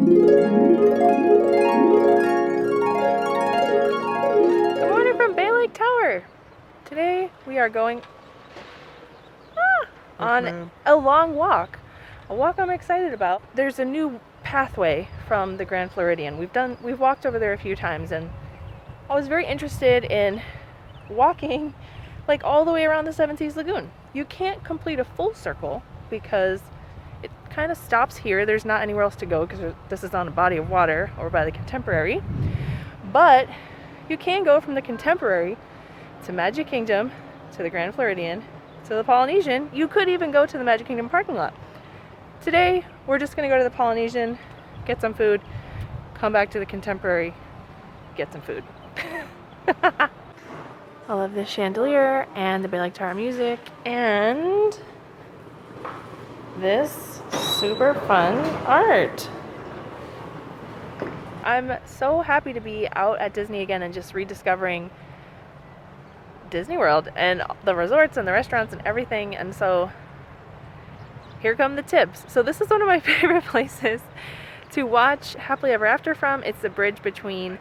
Good morning from Bay Lake Tower. Today we are going on a long walk. A walk I'm excited about. There's a new pathway from the Grand Floridian. We've walked over there a few times, and I was very interested in walking like all the way around the Seven Seas Lagoon. You can't complete a full circle because it kind of stops here. There's not anywhere else to go because this is on a body of water or by the Contemporary. But you can go from the Contemporary to Magic Kingdom, to the Grand Floridian, to the Polynesian. You could even go to the Magic Kingdom parking lot. Today, we're just going to go to the Polynesian, get some food, come back to the Contemporary, get some food. I love this chandelier and the Bay Lake Tower music and this super fun art. I'm so happy to be out at Disney again and just rediscovering Disney World and the resorts and the restaurants and everything. And so here come the tips. So this is one of my favorite places to watch Happily Ever After from. It's the bridge between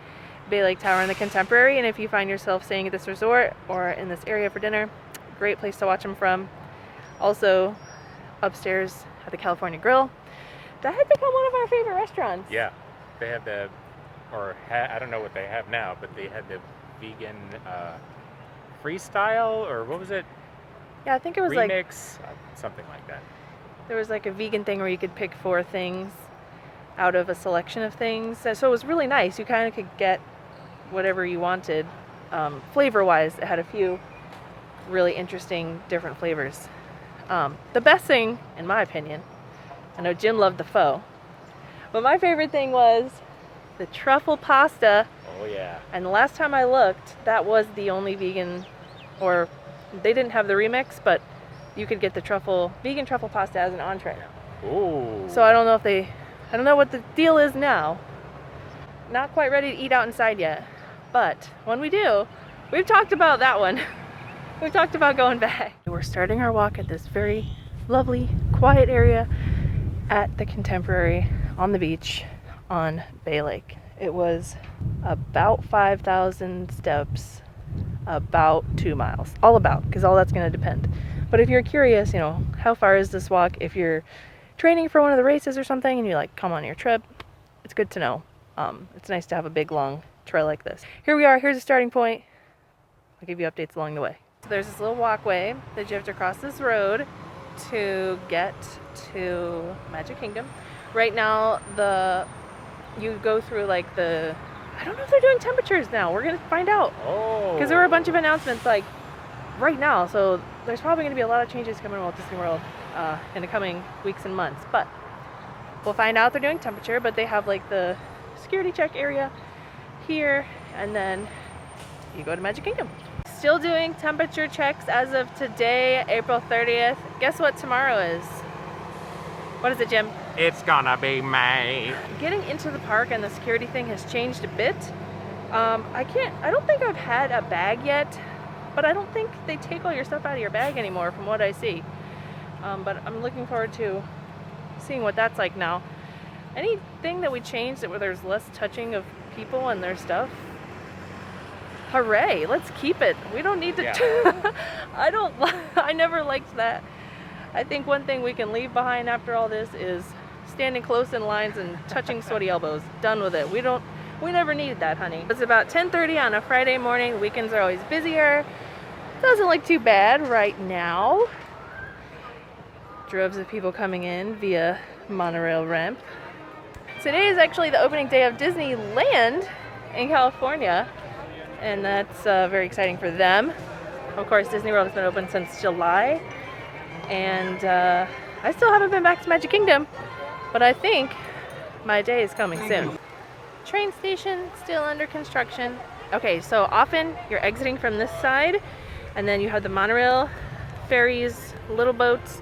Bay Lake Tower and the Contemporary, and if you find yourself staying at this resort or in this area for dinner, great place to watch them from. Also upstairs at the California Grill. That had become one of our favorite restaurants. Yeah, they have the, I don't know what they have now, but they had the vegan freestyle, or what was it? Yeah, I think it was remix, something like that. There was like a vegan thing where you could pick 4 things out of a selection of things. So it was really nice. You kind of could get whatever you wanted. Flavor-wise, it had a few really interesting different flavors. The best thing, in my opinion, I know Jim loved the pho, but my favorite thing was the truffle pasta. Oh yeah. And the last time I looked, that was the only vegan, or they didn't have the remix, but you could get the vegan truffle pasta as an entree. Ooh. So I don't know what the deal is now. Not quite ready to eat out inside yet, but when we do, we've talked about that one. We've talked about going back. We're starting our walk at this very lovely, quiet area at the Contemporary on the beach on Bay Lake. It was about 5,000 steps, about 2 miles. All about, because all that's going to depend. But if you're curious, how far is this walk? If you're training for one of the races or something and you come on your trip, it's good to know. It's nice to have a big long trail like this. Here we are. Here's a starting point. I'll give you updates along the way. So there's this little walkway that you have to cross this road to get to Magic Kingdom. Right now, you go through I don't know if they're doing temperatures now. We're gonna find out. Oh. Because there were a bunch of announcements right now, so there's probably going to be a lot of changes coming to Walt Disney World in the coming weeks and months. But we'll find out they're doing temperature, but they have the security check area here, and then you go to Magic Kingdom. Still doing temperature checks as of today, April 30th. Guess what tomorrow is? What is it, Jim? It's gonna be May. Getting into the park and the security thing has changed a bit. I don't think I've had a bag yet, but I don't think they take all your stuff out of your bag anymore from what I see. But I'm looking forward to seeing what that's like now. Anything that we changed where there's less touching of people and their stuff, hooray, let's keep it. We don't need to, Yeah. I never liked that. I think one thing we can leave behind after all this is standing close in lines and touching sweaty elbows. Done with it. We never needed that, honey. It's about 10:30 on a Friday morning. Weekends are always busier. Doesn't look too bad right now. Droves of people coming in via monorail ramp. Today is actually the opening day of Disneyland in California, and that's very exciting for them. Of course, Disney World has been open since July, and I still haven't been back to Magic Kingdom, but I think my day is coming soon. Train station still under construction. Okay, so often you're exiting from this side, and then you have the monorail, ferries, little boats,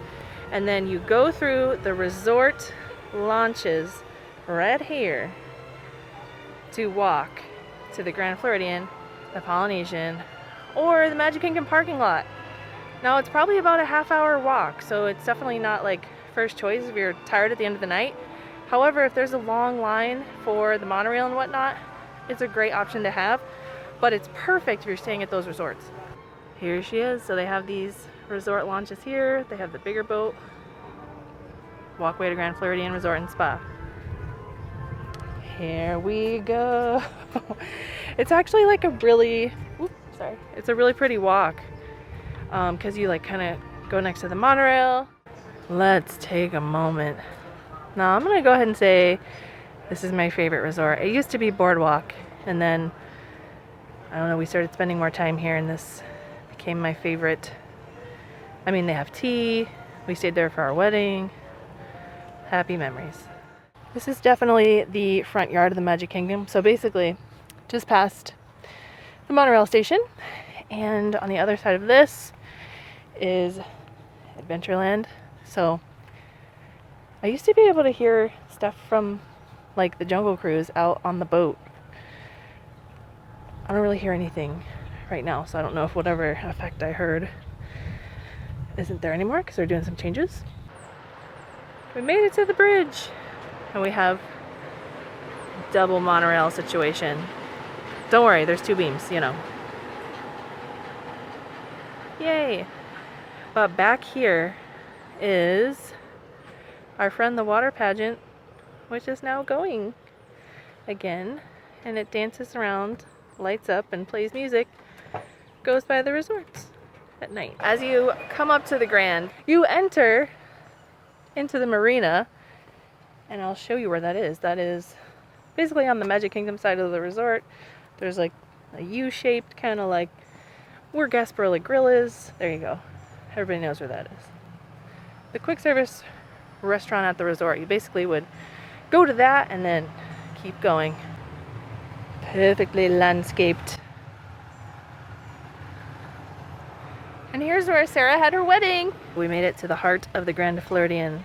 and then you go through the resort launches right here to walk to the Grand Floridian, the Polynesian, or the Magic Kingdom parking lot. Now it's probably about a half-hour walk, so it's definitely not first choice if you're tired at the end of the night. However, if there's a long line for the monorail and whatnot, it's a great option to have, but it's perfect if you're staying at those resorts. Here she is. So they have these resort launches here. They have the bigger boat. Walkway to Grand Floridian Resort and Spa. Here we go. It's actually like a really, it's a really pretty walk because you like kind of go next to the monorail. Let's take a moment. Now I'm gonna go ahead and say this is my favorite resort. It used to be Boardwalk, and then I don't know, we started spending more time here and this became my favorite. I mean, they have tea. We stayed there for our wedding. Happy memories. This is definitely the front yard of the Magic Kingdom. So basically, just past the monorail station, and on the other side of this is Adventureland. So I used to be able to hear stuff from like the Jungle Cruise out on the boat. I don't really hear anything right now, so I don't know if whatever effect I heard isn't there anymore because they're doing some changes. We made it to the bridge, and we have double monorail situation. Don't worry, there's two beams, you know. Yay! But back here is our friend the water pageant, which is now going again, and it dances around, lights up, and plays music, goes by the resorts at night. As you come up to the Grand, you enter into the marina, and I'll show you where that is. That is basically on the Magic Kingdom side of the resort. There's like a U-shaped kind of like where Gasparilla Grill is. There you go. Everybody knows where that is. The quick service restaurant at the resort. You basically would go to that and then keep going. Perfectly landscaped. And here's where Sarah had her wedding. We made it to the heart of the Grand Floridian.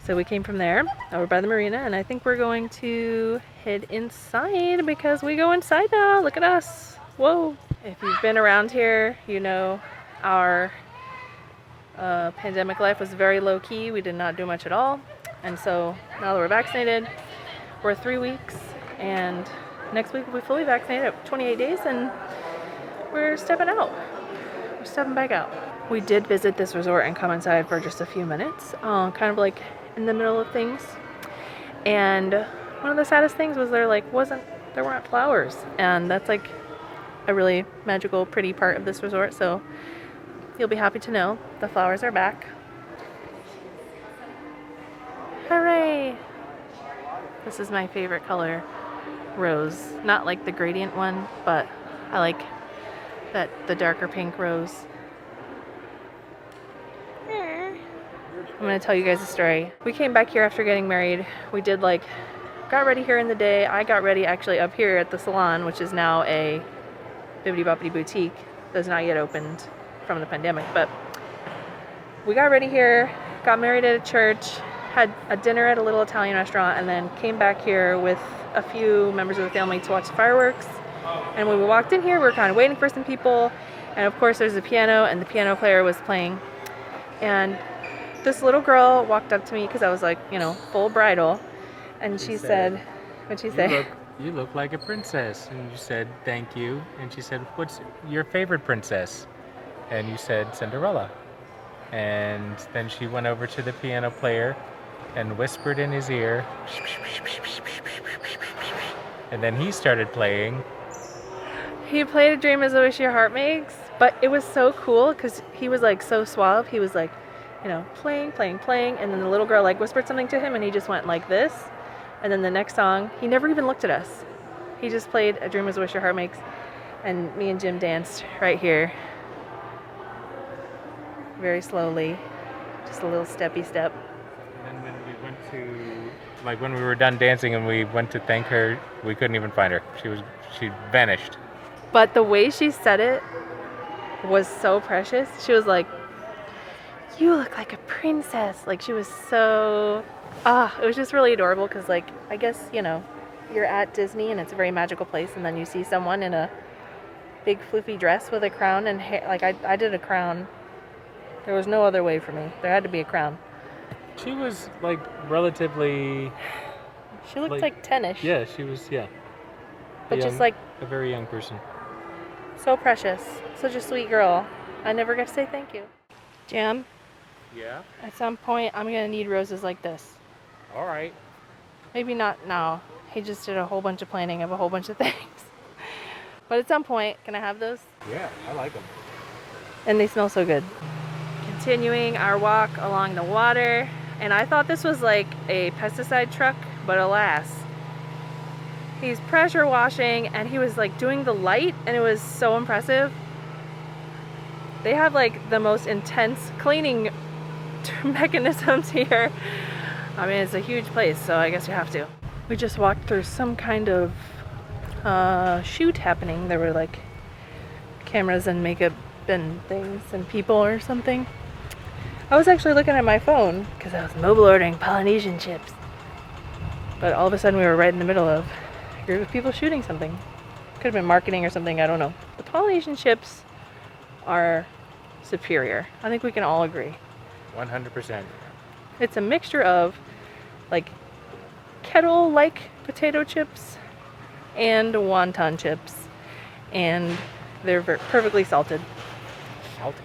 So we came from there over by the marina, and I think we're going to head inside because we go inside now. Look at us. Whoa. If you've been around here, you know our pandemic life was very low key. We did not do much at all. And so now that we're vaccinated, we're 3 weeks, and next week we'll be fully vaccinated at 28 days, and we're stepping out. We're stepping back out. We did visit this resort and come inside for just a few minutes, kind of like in the middle of things. And one of the saddest things was there weren't flowers, and that's like a really magical, pretty part of this resort. So you'll be happy to know the flowers are back. Hooray! This is my favorite color, rose. Not like the gradient one, but I like the darker pink rose. I'm gonna tell you guys a story. We came back here after getting married. We got ready here in the day. I got ready actually up here at the salon, which is now a Bibbidi Boppidi boutique that's not yet opened from the pandemic. But we got ready here, got married at a church, had a dinner at a little Italian restaurant, and then came back here with a few members of the family to watch the fireworks. And when we walked in here, we were kind of waiting for some people, and of course there's a piano, and the piano player was playing. And this little girl walked up to me because I was like, you know, full bridal, and she said, what'd she say? You look like a princess. And you said, thank you. And she said, what's your favorite princess? And you said, Cinderella. And then she went over to the piano player and whispered in his ear. And then he started playing. He played A Dream Is a Wish Your Heart Makes, but it was so cool because he was like so suave. He was like, you know, playing, and then the little girl like whispered something to him, and he just went like this. And then the next song, he never even looked at us. He just played A Dream Is a Wish Your Heart Makes, and me and Jim danced right here. Very slowly, just a little steppy step. And then when we went to, like when we were done dancing and we went to thank her, we couldn't even find her. She vanished. But the way she said it was so precious. She was like, you look like a princess. Like she was so, it was just really adorable because like, I guess, you know, you're at Disney and it's a very magical place, and then you see someone in a big floofy dress with a crown and hair. Like I did a crown. There was no other way for me. There had to be a crown. She was like relatively. She looked like 10-ish. Yeah, she was. Yeah. But just like a very young person. so precious. Such a sweet girl. I never got to say thank you. Jim, Yeah. at some point I'm gonna need roses like this. All right. Maybe not now. He just did a whole bunch of planning of a whole bunch of things. But at some point, can I have those? Yeah, I like them. And they smell so good. Continuing our walk along the water, and I thought this was like a pesticide truck, but alas. He's pressure washing and he was like doing the light and it was so impressive. They have like the most intense cleaning mechanisms here. I mean, it's a huge place, so I guess you have to. We just walked through some kind of shoot happening. There were like cameras and makeup and things and people or something. I was actually looking at my phone because I was mobile ordering Polynesian chips. But all of a sudden we were right in the middle of a group of people shooting something. Could have been marketing or something, I don't know. The Polynesian chips are superior. I think we can all agree. 100%. It's a mixture of like kettle-like potato chips and wonton chips, and they're perfectly salted. Salted.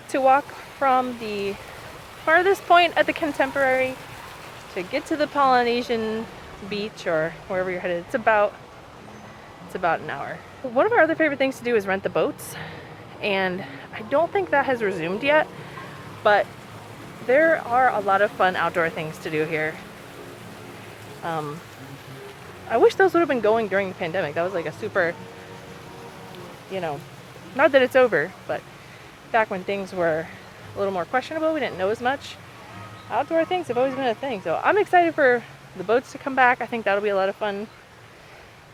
To walk from the farthest point at the Contemporary to get to the Polynesian beach or wherever you're headed, it's about an hour. One of our other favorite things to do is rent the boats, and I don't think that has resumed yet, but there are a lot of fun outdoor things to do here. I wish those would have been going during the pandemic. That was like a super, not that it's over, but back when things were a little more questionable, we didn't know as much. Outdoor things have always been a thing. So I'm excited for the boats to come back. I think that'll be a lot of fun.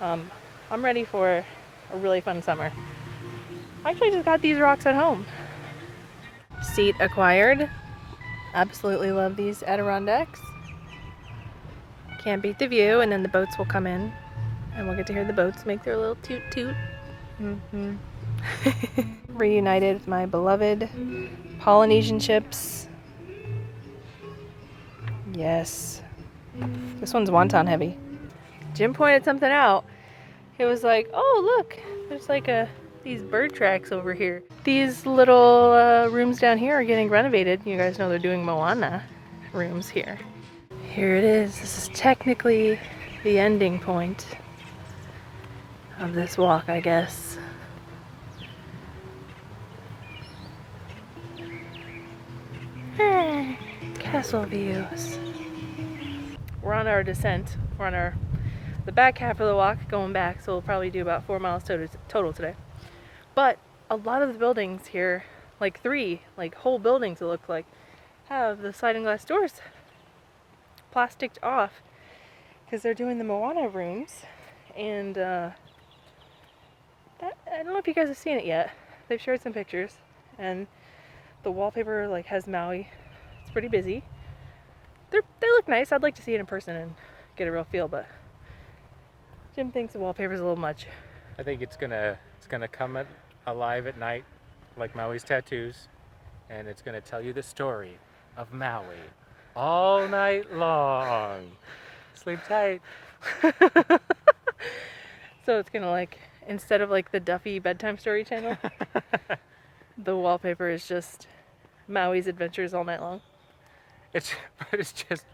I'm ready for a really fun summer. I actually just got these rocks at home. Seat acquired. Absolutely love these Adirondacks. Can't beat the view, and then the boats will come in and we'll get to hear the boats make their little toot toot. Reunited with my beloved Polynesian chips. Yes. This one's wonton heavy. Jim pointed something out. It was like, oh look, there's like these bird tracks over here. These little rooms down here are getting renovated. You guys know they're doing Moana rooms here. Here it is. This is technically the ending point of this walk, I guess. Castle views. We're on our descent. We're on the back half of the walk going back, so we'll probably do about 4 miles total today. But a lot of the buildings here, like 3 whole buildings it look like, have the sliding glass doors plasticed off because they're doing the Moana rooms. And I don't know if you guys have seen it yet. They've shared some pictures, and the wallpaper has Maui. It's pretty busy. They look nice. I'd like to see it in person and get a real feel, but Jim thinks the wallpaper's a little much. I think it's gonna come alive at night, like Maui's tattoos, and it's gonna tell you the story of Maui all night long. Sleep tight. So it's gonna instead of the Duffy bedtime story channel, the wallpaper is just Maui's adventures all night long. It's just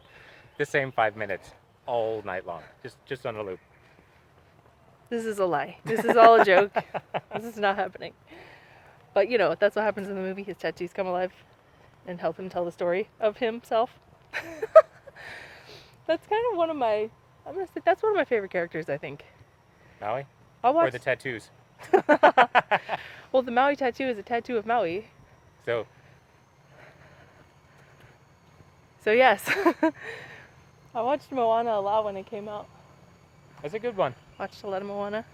the same 5 minutes all night long, just on a loop. This is a lie. This is all a joke. This is not happening. But that's what happens in the movie. His tattoos come alive and help him tell the story of himself. That's kind of one of my, I'm gonna say that's one of my favorite characters, I think. Maui? Or the tattoos? Well, the Maui tattoo is a tattoo of Maui. So yes. I watched Moana a lot when it came out. That's a good one. Watched a lot of Moana.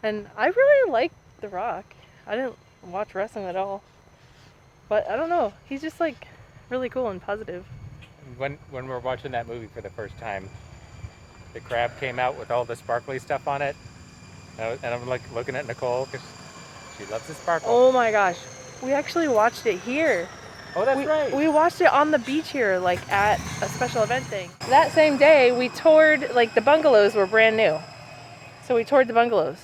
And I really like The Rock. I didn't watch wrestling at all. But I don't know. He's just really cool and positive. When we're watching that movie for the first time, the crab came out with all the sparkly stuff on it. And I'm looking at Nicole because she loves the sparkle. Oh my gosh. We actually watched it here. Oh, that's right. We watched it on the beach here, like at a special event thing. That same day, we toured, like the bungalows were brand new. So we toured the bungalows.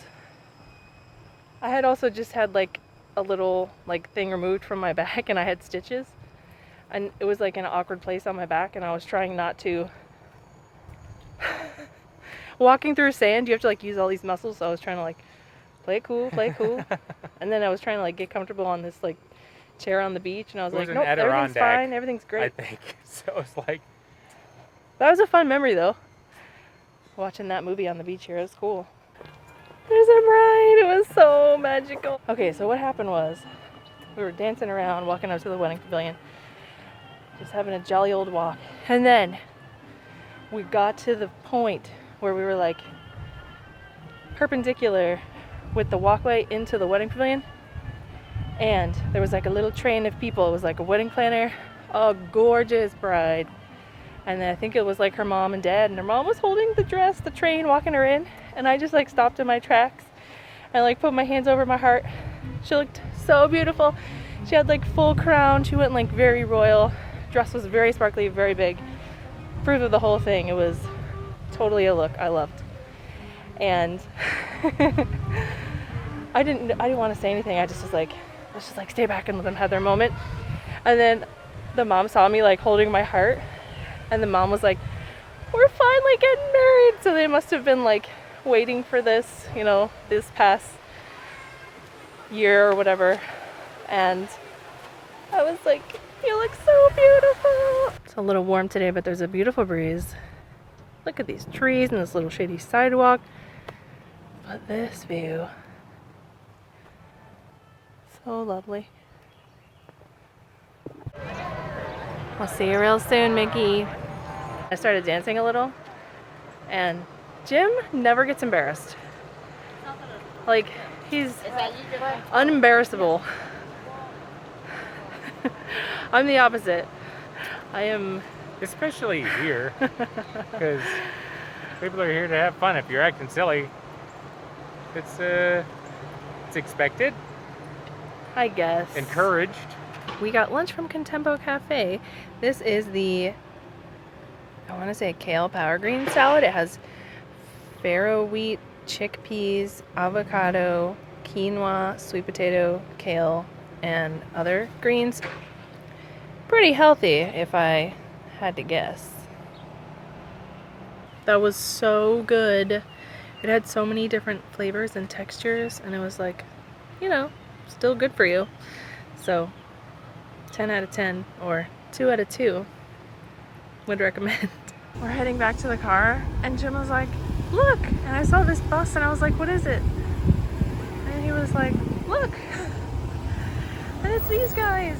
I had also just had like a little like thing removed from my back and I had stitches. And it was like in an awkward place on my back and I was trying not to. Walking through sand, you have to like use all these muscles. So I was trying to like play it cool. And then I was trying to like get comfortable on this like chair on the beach and I was like, nope, everything's fine, everything's great. I think. So it's like... That was a fun memory though. Watching that movie on the beach here, it was cool. There's a bride, it was so magical. Okay, so what happened was, we were dancing around, walking up to the wedding pavilion, just having a jolly old walk. And then we got to the point where we were like perpendicular with the walkway into the wedding pavilion. And there was like a little train of people. It was like a wedding planner, a gorgeous bride. And then I think it was like her mom and dad, and her mom was holding the dress, the train, walking her in. And I just like stopped in my tracks and like put my hands over my heart. She looked so beautiful. She had like full crown. She went like very royal. Dress was very sparkly, very big. Fruit of the whole thing. It was totally a look I loved. And I didn't want to say anything. I just was like, let's just like stay back and let them have their moment. And then the mom saw me like holding my heart, and the mom was like, we're finally getting married. So they must have been like waiting for this, you know, this past year or whatever. And I was like, you look so beautiful. It's a little warm today, but there's a beautiful breeze. Look at these trees and this little shady sidewalk. But this view, so lovely. I'll see you real soon, Mickey. I started dancing a little, and Jim never gets embarrassed. Like, he's unembarrassable. I'm the opposite. I am... Especially here, because people are here to have fun. If you're acting silly, it's expected. I guess. Encouraged. We got lunch from Contempo Cafe. This is the, I want to say kale power green salad. It has farro wheat, chickpeas, avocado, quinoa, sweet potato, kale, and other greens. Pretty healthy, if I had to guess. That was so good. It had so many different flavors and textures, and it was like, you know, still good for you. So 10 out of 10 or 2 out of 2 would recommend. We're heading back to the car and Jim was like, look, and I saw this bus and I was like, what is it? And he was like, look, and it's these guys.